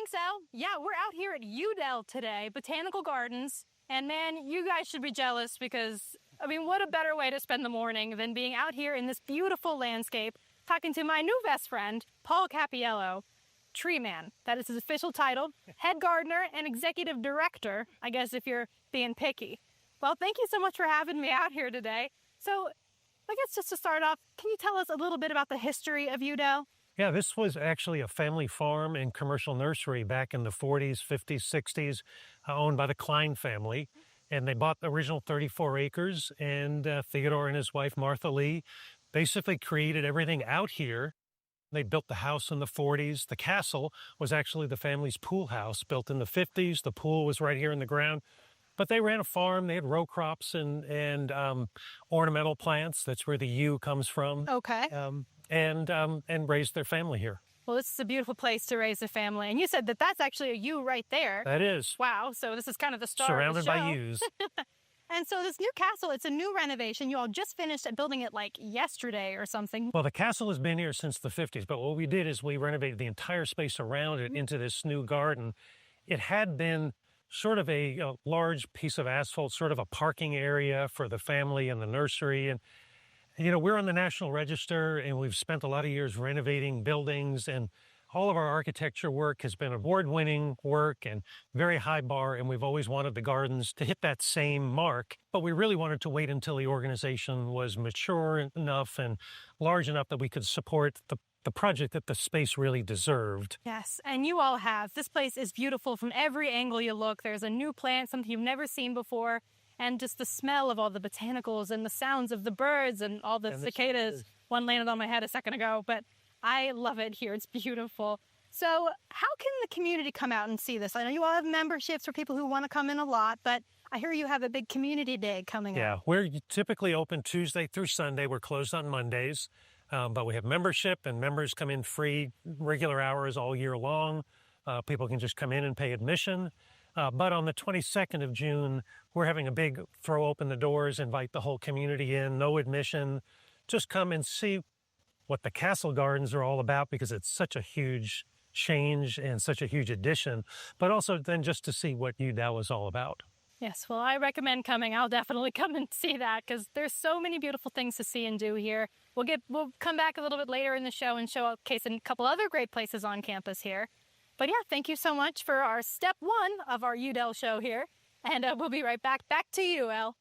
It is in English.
Thanks, Elle. Yeah, we're out here at Dell today, Botanical Gardens. And man, you guys should be jealous because, I mean, what a better way to spend the morning than being out here in this beautiful landscape, talking to my new best friend, Paul Cappiello, Tree Man. That is his official title, head gardener and executive director, I guess if you're being picky. Well, thank you so much for having me out here today. So I guess just to start off, can you tell us a little bit about the history of Dell? Yeah, this was actually a family farm and commercial nursery back in the 40s, 50s, 60s, owned by the Klein family. And they bought the original 34 acres, and Theodore and his wife, Martha Lee, basically created everything out here. They built the house in the 40s. The castle was actually the family's pool house, built in the 50s. The pool was right here in the ground. But they ran a farm. They had row crops and ornamental plants. That's where the U comes from. Okay. And raised their family here. Well, this is a beautiful place to raise a family. And you said that that's actually a U right there. That is. Wow. So this is kind of the star Surrounded of the show. by U's. And so this new castle, it's a new renovation. You all just finished building it like yesterday or something. Well, the castle has been here since the 50s, but what we did is we renovated the entire space around it into this new garden. It had been sort of a large piece of asphalt, sort of a parking area for the family and the nursery. And you know, we're on the National Register, and we've spent a lot of years renovating buildings, and all of our architecture work has been award-winning work and very high bar, and we've always wanted the gardens to hit that same mark. But we really wanted to wait until the organization was mature enough and large enough that we could support the project that the space really deserved. Yes, and you all have. This place is beautiful from every angle you look. There's a new plant, something you've never seen before. And just the smell of all the botanicals and the sounds of the birds and all the cicadas. One landed on my head a second ago, but I love it here. It's beautiful. So how can the community come out and see this? I know you all have memberships for people who want to come in a lot, but I hear you have a big community day coming up. Yeah, we're typically open Tuesday through Sunday. We're closed on Mondays, but we have membership, and members come in free, regular hours all year long. People can just come in and pay admission. But on the 22nd of June, we're having a big throw open the doors, invite the whole community in, no admission. Just come and see what the Castle Gardens are all about, because it's such a huge change and such a huge addition, but also then just to see what Dell is all about. Yes, well, I recommend coming. I'll definitely come and see that because there's so many beautiful things to see and do here. We'll come back a little bit later in the show and showcase a couple other great places on campus here. But yeah, thank you so much for our step one of our Dell show here. And we'll be right back. Back to you, Elle.